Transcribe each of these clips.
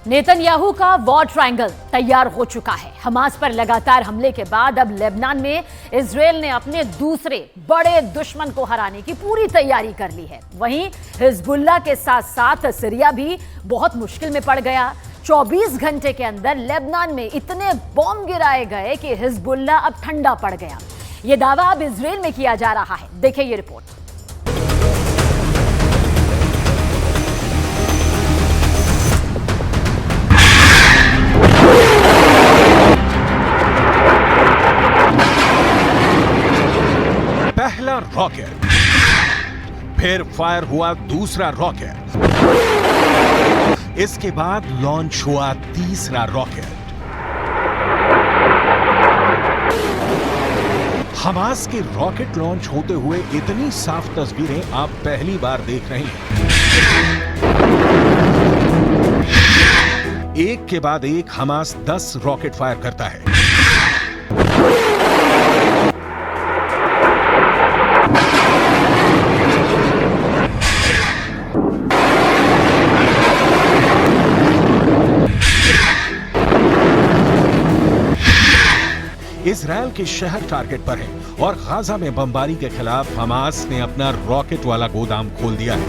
Netanyahu का war triangle तैयार हो चुका है। हमास पर लगातार हमले के बाद अब लेबनान में इजरायल ने अपने दूसरे बड़े दुश्मन को हराने की पूरी तैयारी कर ली है। वहीं हिजबुल्लाह के साथ साथ सीरिया भी बहुत मुश्किल में पड़ गया। 24 घंटे के अंदर लेबनान में इतने बॉम्ब गिराए गए कि हिजबुल्लाह अब ठंडा पड़ गया। यह दावा अब इजरायल में किया जा रहा है। देखिए ये रिपोर्ट। पहला रॉकेट, फिर फायर हुआ दूसरा रॉकेट, इसके बाद लॉन्च हुआ तीसरा रॉकेट। हमास के रॉकेट लॉन्च होते हुए इतनी साफ तस्वीरें आप पहली बार देख रहे हैं। एक के बाद एक हमास 10 रॉकेट फायर करता है। इजरायल के शहर टारगेट पर है और गाजा में बमबारी के खिलाफ हमास ने अपना रॉकेट वाला गोदाम खोल दिया है।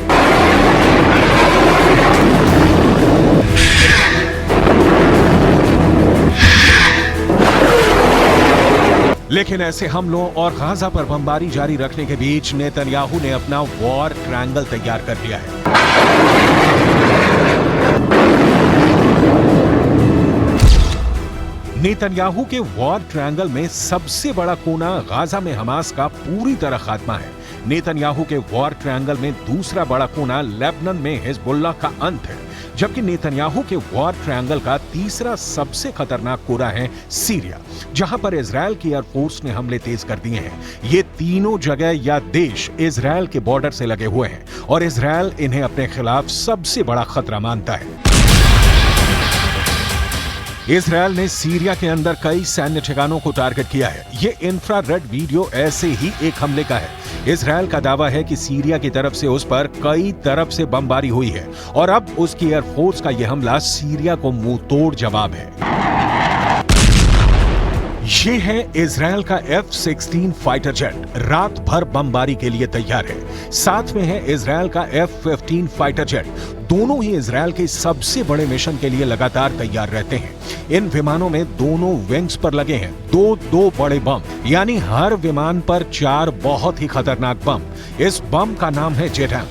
लेकिन ऐसे हमलों और गाजा पर बमबारी जारी रखने के बीच नेतन्याहू ने अपना वॉर ट्रायंगल तैयार कर लिया है। नेतन्याहू के वॉर ट्रायंगल में सबसे बड़ा कोना गाजा में हमास का पूरी तरह खात्मा है। नेतन्याहू के वॉर ट्रायंगल में दूसरा बड़ा कोना लेबनान में हिजबुल्लाह का अंत है, जबकि नेतन्याहू के वॉर ट्रायंगल का तीसरा सबसे खतरनाक कोना है सीरिया, जहां पर इजरायल की एयरफोर्स ने हमले तेज कर दिए हैं। ये तीनों जगह या देश इजरायल के बॉर्डर से लगे हुए हैं और इजरायल इन्हें अपने खिलाफ सबसे बड़ा खतरा मानता है। इजरायल ने सीरिया के अंदर कई सैन्य ठिकानों को टारगेट किया है। ये इंफ्रारेड वीडियो ऐसे ही एक हमले का है। इजरायल का दावा है कि सीरिया की तरफ से उस पर कई तरफ से बमबारी हुई है और अब उसकी एयरफोर्स का यह हमला सीरिया को मुंह तोड़ जवाब है। ये है इजरायल का F-16 फाइटर जेट, रात भर बमबारी के लिए तैयार है। साथ में है इजरायल का F-15 फाइटर जेट। दोनों ही इजरायल के सबसे बड़े मिशन के लिए लगातार तैयार रहते हैं। इन विमानों में दोनों विंग्स पर लगे हैं दो बड़े बम, यानी हर विमान पर 4 बहुत ही खतरनाक बम। इस बम का नाम है जेटैम।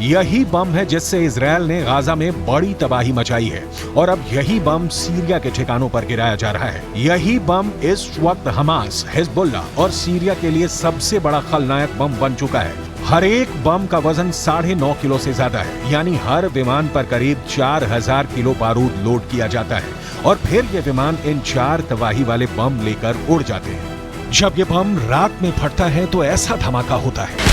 यही बम है जिससे इजरायल ने गाजा में बड़ी तबाही मचाई है और अब यही बम सीरिया के ठिकानों पर गिराया जा रहा है। यही बम इस वक्त हमास, हिजबुल्लाह और सीरिया के लिए सबसे बड़ा खलनायक बम बन चुका है। हर एक बम का वजन 9.5 किलो से ज्यादा है, यानी हर विमान पर करीब 4000 किलो बारूद लोड किया जाता है और फिर ये विमान इन 4 तबाही वाले बम लेकर उड़ जाते हैं। जब ये बम रात में फटता है तो ऐसा धमाका होता है।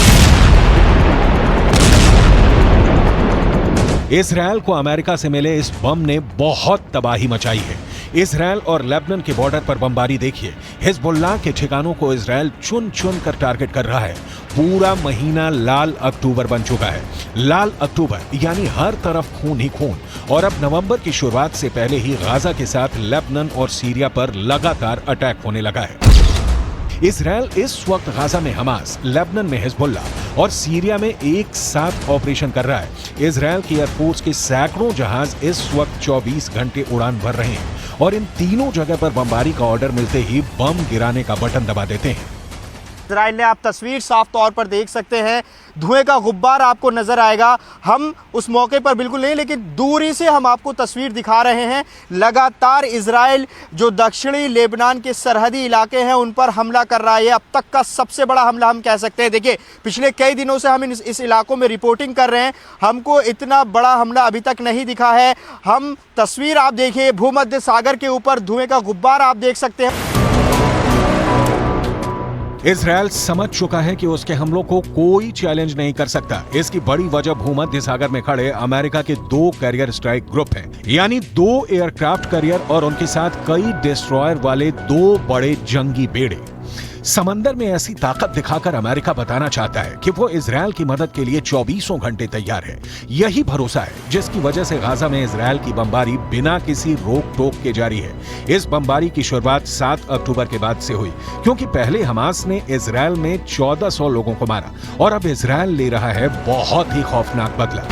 इजरायल को अमेरिका से मिले इस बम ने बहुत तबाही मचाई है। इजरायल और लेबनान के बॉर्डर पर बमबारी देखिए। हिजबुल्लाह के ठिकानों को इजरायल चुन चुन कर टारगेट कर रहा है। पूरा महीना लाल अक्टूबर बन चुका है। लाल अक्टूबर यानी हर तरफ खून ही खून। और अब नवंबर की शुरुआत से पहले ही गाजा के साथ लेबनान और सीरिया पर लगातार अटैक होने लगा है। इजरायल इस वक्त गाजा में हमास, लेबनान में हिजबुल्लाह और सीरिया में एक साथ ऑपरेशन कर रहा है। इजरायल की एयरफोर्स के सैकड़ों जहाज इस वक्त 24 घंटे उड़ान भर रहे हैं और इन तीनों जगह पर बमबारी का ऑर्डर मिलते ही बम गिराने का बटन दबा देते हैं। इजराइल ने, आप तस्वीर साफ तौर पर देख सकते हैं, धुएं का गुब्बार आपको नजर आएगा। हम उस मौके पर बिल्कुल नहीं, लेकिन दूरी से हम आपको तस्वीर दिखा रहे हैं। लगातार इजराइल जो दक्षिणी लेबनान के सरहदी इलाके हैं उन पर हमला कर रहा है। अब तक का सबसे बड़ा हमला हम कह सकते हैं। देखिए, पिछले कई दिनों से हम इस इलाकों में रिपोर्टिंग कर रहे हैं, हमको इतना बड़ा हमला अभी तक नहीं दिखा है। हम तस्वीर आप देखिए, भूमध्य सागर के ऊपर धुएं का गुब्बार आप देख सकते हैं। इजरायल समझ चुका है कि उसके हमलों को कोई चैलेंज नहीं कर सकता। इसकी बड़ी वजह भूमध्य सागर में खड़े अमेरिका के 2 कैरियर स्ट्राइक ग्रुप हैं, यानी 2 एयरक्राफ्ट कैरियर और उनके साथ कई डिस्ट्रॉयर वाले 2 बड़े जंगी बेड़े। समंदर में ऐसी ताकत दिखाकर अमेरिका बताना चाहता है कि वो इजरायल की मदद के लिए 24 घंटे तैयार है। यही भरोसा है जिसकी वजह से गाजा में इजरायल की बमबारी बिना किसी रोक टोक के जारी है। इस बमबारी की शुरुआत 7 अक्टूबर के बाद से हुई, क्योंकि पहले हमास ने इजरायल में 1400 लोगों को मारा और अब इजरायल ले रहा है बहुत ही खौफनाक बदला।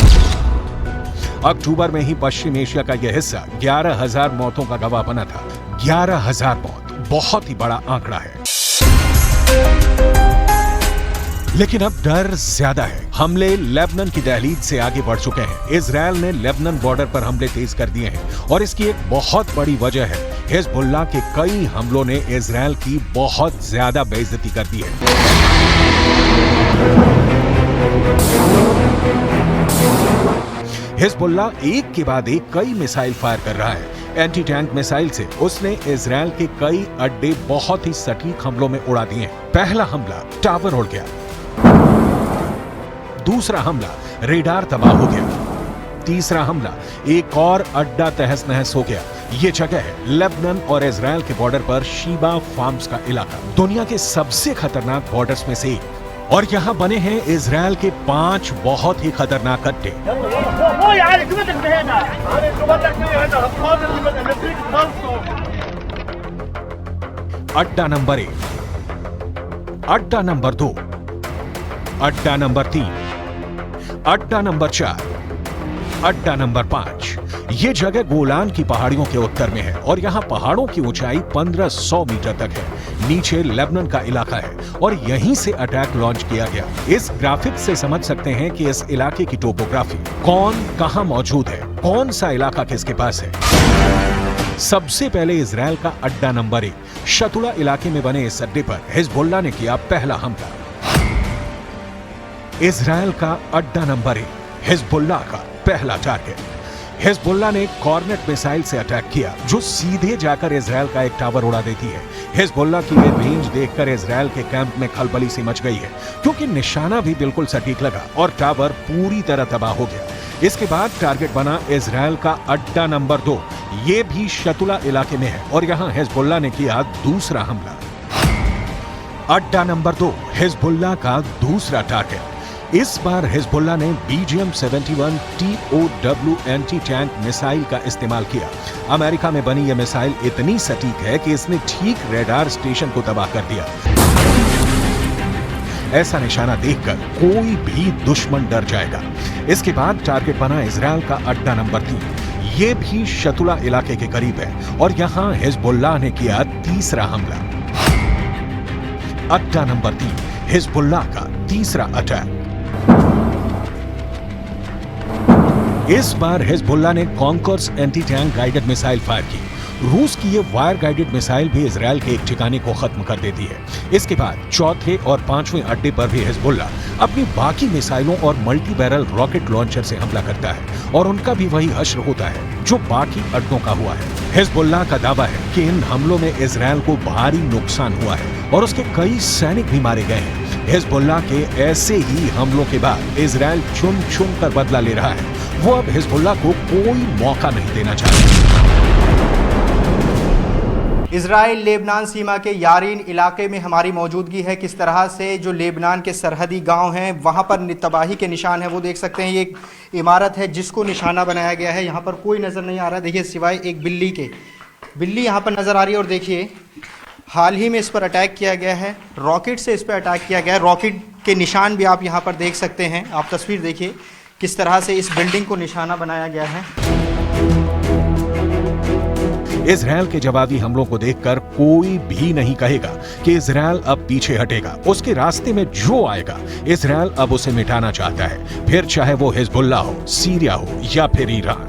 अक्टूबर में ही पश्चिम एशिया का यह हिस्सा 11,000 मौतों का गवाह बना था। 11,000 मौत बहुत ही बड़ा आंकड़ा है। लेकिन अब डर ज्यादा है। हमले लेबनान की दहलीज से आगे बढ़ चुके हैं। इजरायल ने लेबनान बॉर्डर पर हमले तेज कर दिए हैं और इसकी एक बहुत बड़ी वजह है हिजबुल्लाह के कई हमलों ने इजरायल की बहुत ज्यादा बेइज्जती कर दी है। हिजबुल्लाह एक के बाद एक कई मिसाइल फायर कर रहा है। एंटी टैंक मिसाइल से उसने इजरायल के कई अड्डे बहुत ही सटीक हमलों में उड़ा दिए। पहला हमला टावर उड़ गया, दूसरा हमला रेडार तबाह हो गया, तीसरा हमला एक और अड्डा तहस नहस हो गया। ये जगह है लेबनान और इजरायल के बॉर्डर पर शीबा फार्म्स का इलाका, दुनिया के सबसे खतरनाक बॉर्डर्स में से एक। और यहाँ बने हैं इजरायल के 5 बहुत ही खतरनाक अड्डे। अड्डा नंबर 1, अड्डा नंबर 2, अड्डा नंबर 3, अड्डा नंबर 4, अड्डा नंबर 5। ये जगह गोलान की पहाड़ियों के उत्तर में है और यहाँ पहाड़ों की ऊंचाई 1500 मीटर तक है। नीचे लेबनान का इलाका है और यहीं से अटैक लॉन्च किया गया। इस ग्राफिक से समझ सकते हैं कि इस इलाके की टोपोग्राफी, कौन कहां मौजूद है, कौन सा इलाका किसके पास है। सबसे पहले इजरायल का अड्डा नंबर 1 शतुला इलाके में बने इस अड्डे पर हिजबुल्लाह ने किया पहला हमला। इजरायल का अड्डा नंबर 1 हिजबुल्लाह का पहला टारगेट। हिजबुल्लाह ने कॉर्नेट मिसाइल से अटैक किया जो सीधे जाकर इजरायल का एक टावर उड़ा देती है। हिजबुल्लाह की ये रेंज देखकर इजरायल के कैंप में खलबली सी मच गई है, क्योंकि निशाना भी बिल्कुल सटीक लगा और टावर पूरी तरह तबाह हो गया। इसके बाद टारगेट बना इजरायल का अड्डा नंबर 2। ये भी शतुला इलाके में है और यहाँ हिजबुल्लाह ने किया दूसरा हमला। अड्डा नंबर 2 हिजबुल्लाह का दूसरा टारगेट। इस बार हिजबुल्लाह ने BGM-71 TOW anti tank missile का इस्तेमाल किया। अमेरिका में बनी यह मिसाइल इतनी सटीक है कि इसने ठीक रेडार स्टेशन को तबाह कर दिया। ऐसा निशाना देखकर कोई भी दुश्मन डर जाएगा। इसके बाद टारगेट बना इजरायल का अड्डा नंबर 3। ये भी शतुला इलाके के करीब है और यहां हिजबुल्लाह ने किया तीसरा हमला। अड्डा नंबर 3 हिजबुल्लाह का तीसरा अटैक। इस बार हिजबुल्लाह ने conquers anti tank guided missile fire की। रूस की ये वायर गाइडेड मिसाइल भी इजरायल के एक ठिकाने को खत्म कर देती है। इसके बाद चौथे और 5वें अड्डे पर भी हिजबुल्लाह अपनी बाकी मिसाइलों और मल्टी बैरल रॉकेट लॉन्चर से हमला करता है और उनका भी वही हश्र होता है जो बाकी अड्डों का हुआ है। हिजबुल्लाह का दावा है कि इन हमलों में इजरायल को भारी नुकसान हुआ है और उसके कई सैनिक भी मारे गए हैं। हिजबुल्लाह के ऐसे ही हमलों के बाद इजरायल चुन चुन कर बदला ले रहा है। वो अब हिजबुल्लाह को कोई मौका नहीं देना चाहता। इजराइल लेबनान सीमा के यारीन इलाके में हमारी मौजूदगी है। किस तरह से जो लेबनान के सरहदी गांव हैं वहां पर तबाही के निशान हैं वो देख सकते हैं। ये एक इमारत है जिसको निशाना बनाया गया है। यहाँ पर कोई नज़र नहीं आ रहा, देखिए सिवाय एक बिल्ली के। बिल्ली यहाँ पर नज़र आ रही है और देखिए हाल ही में इस पर अटैक किया गया है, रॉकेट से इस पर अटैक किया गया है। रॉकेट के निशान भी आप यहाँ पर देख सकते हैं। आप तस्वीर देखिए किस तरह से इस बिल्डिंग को निशाना बनाया गया है। इजरायल के जवाबी हमलों को देखकर कोई भी नहीं कहेगा कि इजरायल अब पीछे हटेगा। उसके रास्ते में जो आएगा इजरायल अब उसे मिटाना चाहता है, फिर चाहे वो हिजबुल्लाह हो, सीरिया हो या फिर ईरान।